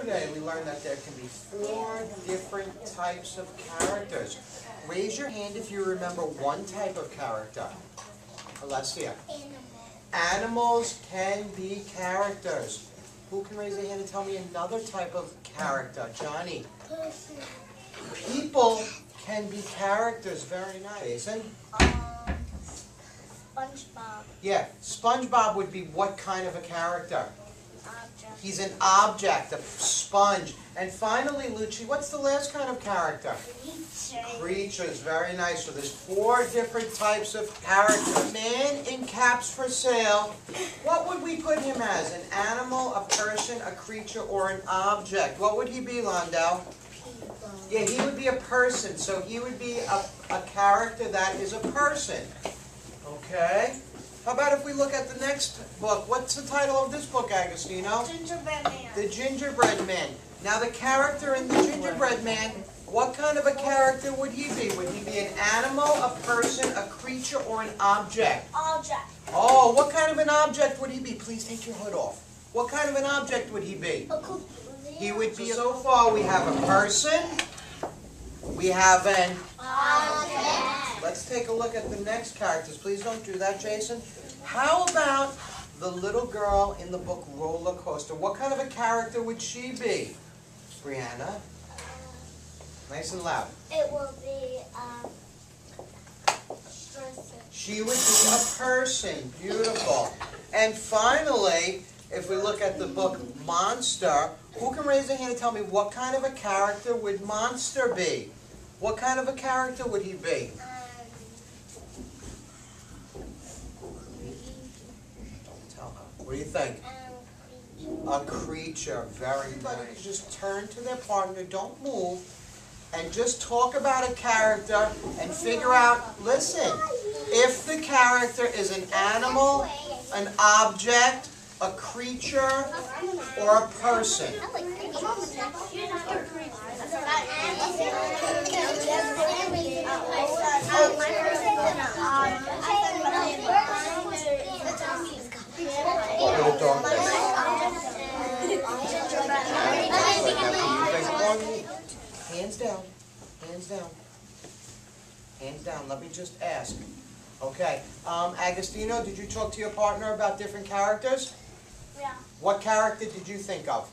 Yesterday we learned that there can be 4 different types of characters. Raise your hand if you remember one type of character. Alessia. Animals can be characters. Who can raise their hand and tell me another type of character? Johnny. People can be characters. Very nice. Jason? SpongeBob. Yeah, SpongeBob would be what kind of a character? Object. He's an object, a sponge. And finally, Lucci, what's the last kind of character? Creatures. Very nice. So there's 4 different types of character. Man in caps for sale. What would we put him as? An animal, a person, a creature, or an object? What would he be, Londell? Yeah, he would be a person. So he would be a character that is a person. Okay. How about if we look at the next book? What's the title of this book, Agostino? Gingerbread Man. The Gingerbread Man. Now the character in the Gingerbread Man, what kind of a character would he be? Would he be an animal, a person, a creature, or an object? Object. Oh, what kind of an object would he be? Please take your hood off. What kind of an object would he be? He would be, so far we have a person, we have an Object. Let's take a look at the next characters. Please don't do that, Jason. How about the little girl in the book Roller Coaster? What kind of a character would she be? Brianna? Nice and loud. It will be person. She would be a person. Beautiful. And finally, if we look at the book Monster, who can raise their hand and tell me what kind of a character would Monster be? What kind of a character would he be? Don't tell her. What do you think? A creature. Very nice. Just turn to their partner, don't move, and just talk about a character and figure out, listen, if the character is an animal, an object, a creature, or a person. Hands down. Hands down. Hands down. Let me just ask. Okay. Agostino, did you talk to your partner about different characters? Yeah. What character did you think of?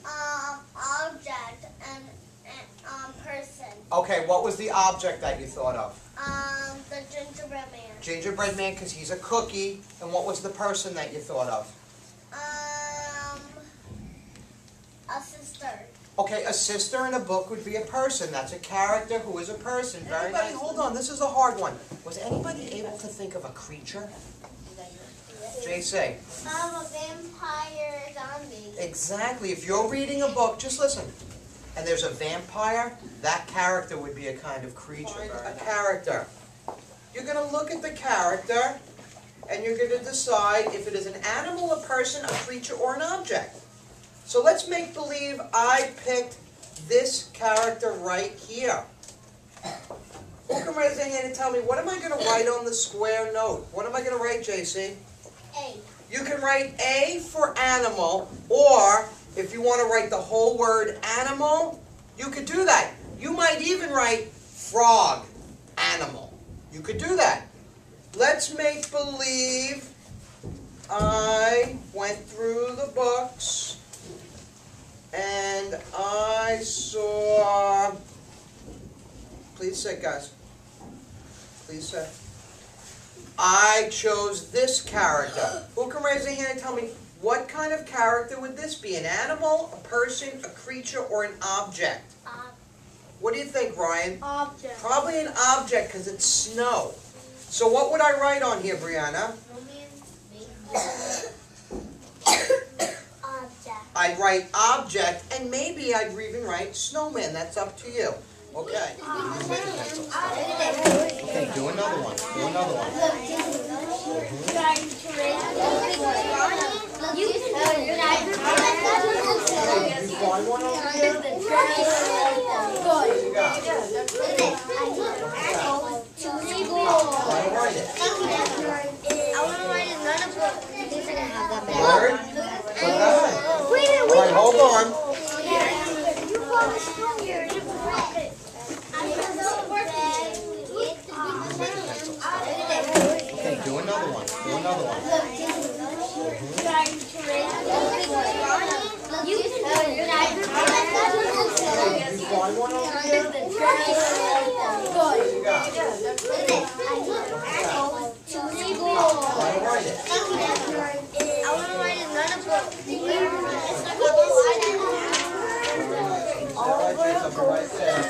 Object and person. Okay, what was the object that you thought of? The gingerbread man. Gingerbread man, because he's a cookie. And what was the person that you thought of? A sister. Okay, a sister in a book would be a person. That's a character who is a person. Very nice. Hold on, this is a hard one. Was anybody able to think of a creature? JC. A vampire zombie. Exactly. If you're reading a book, just listen. And there's a vampire, that character would be a kind of creature. A character. You're going to look at the character, and you're going to decide if it is an animal, a person, a creature, or an object. So let's make believe I picked this character right here. Who can raise their hand and tell me, what am I going to write on the square note? What am I going to write, JC? A. You can write A for animal, or if you want to write the whole word animal, you could do that. You might even write frog, animal. You could do that. Let's make believe I went through the books and I saw, please say, guys, please say, I chose this character. Who can raise their hand and tell me, what kind of character would this be? An animal, a person, a creature, or an object? What do you think, Ryan? Object. Probably an object because it's snow. So what would I write on here, Brianna? Object. I'd write object, and maybe I'd even write snowman. That's up to you. Okay. Okay, do another one. Do another one. You find one over here? What do you got? Try to write it. I want to write another book. Word? Put that on. All right, hold on. Okay, do another one. Do another one. You find one over here? What you got? Write it. I want to write another book. Right there.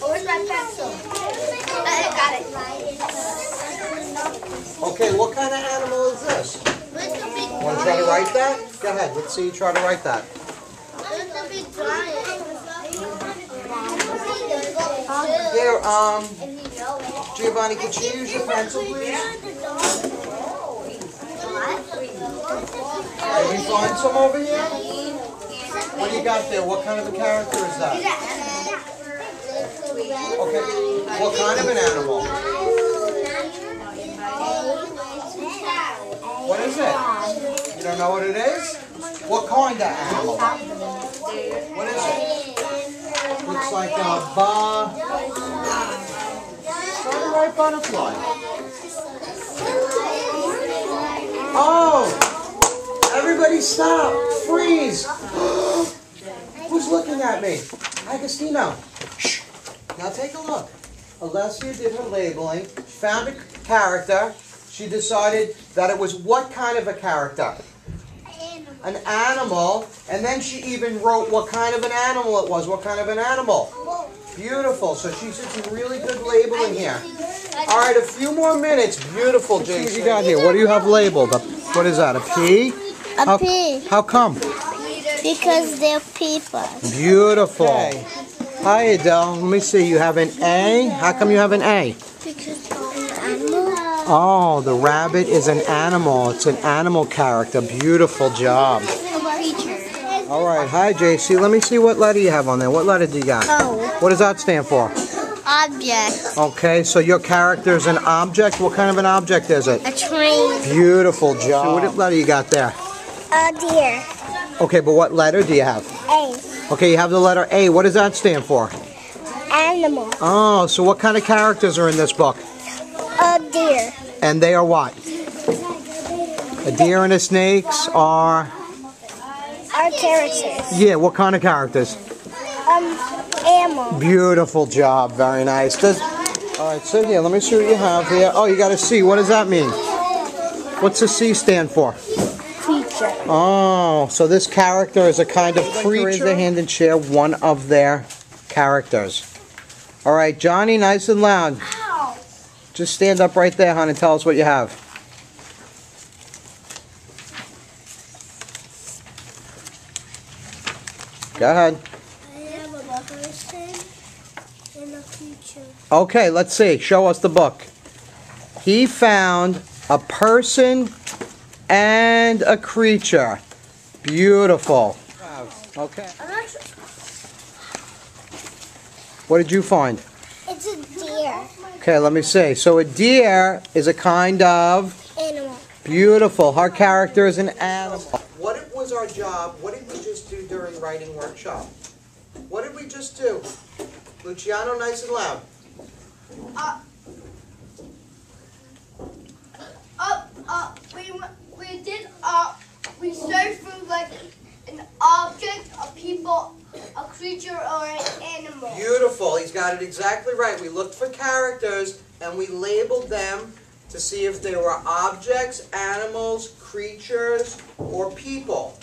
Where's my pencil? I got it. Okay, what kind of animal is this? Want to try to write that? Go ahead, let's see you try to write that. Here, Giovanni, could you use your pencil, please? Can we find some over here? What do you got there? What kind of a character is that? Okay, what kind of an animal? What is it? You don't know what it is? What kind of animal? What is it? Looks like a white butterfly. Oh! Everybody stop! Freeze! Who's looking at me? Agostino. Shh. Now take a look. Alessia did her labeling, found a character. She decided that it was what kind of a character? An animal. And then she even wrote what kind of an animal it was. What kind of an animal? Beautiful. So she did some really good labeling here. All right, a few more minutes. Beautiful, Jason. What you got here? What do you have labeled? What is that, a P? A P. How come? Because they're people. Beautiful. Okay. Hi, Adele. Let me see. You have an A. How come you have an A? Because they're animal. Oh, the rabbit is an animal. It's an animal character. Beautiful job. All right. Hi, JC. Let me see what letter you have on there. What letter do you got? O. What does that stand for? Object. Okay, so your character is an object. What kind of an object is it? A train. Beautiful job. So what letter you got there? A deer. Okay, but what letter do you have? A. Okay, you have the letter A. What does that stand for? Animal. Oh, so what kind of characters are in this book? A deer. And they are what? A deer and a snakes are... Our characters. Yeah, what kind of characters? Animal. Beautiful job, very nice. All right, so here, let me see what you have here. Oh, you got a C. What does that mean? What's the C stand for? Creature. Oh, so this character is a kind of creature. Raise their hand and share one of their characters. All right, Johnny, nice and loud. Ow. Just stand up right there, hon, and tell us what you have. Go ahead. I have a person and a creature. Okay, let's see. Show us the book. He found a person and a creature. Beautiful. Okay. What did you find? It's a deer. Okay, let me see. So a deer is a kind of... Animal. Beautiful. Her character is an animal. What was our job? What did we just do during writing workshop? What did we just do? Luciano, nice and loud. We searched for like an object, a people, a creature, or an animal. Beautiful. He's got it exactly right. We looked for characters and we labeled them to see if they were objects, animals, creatures, or people.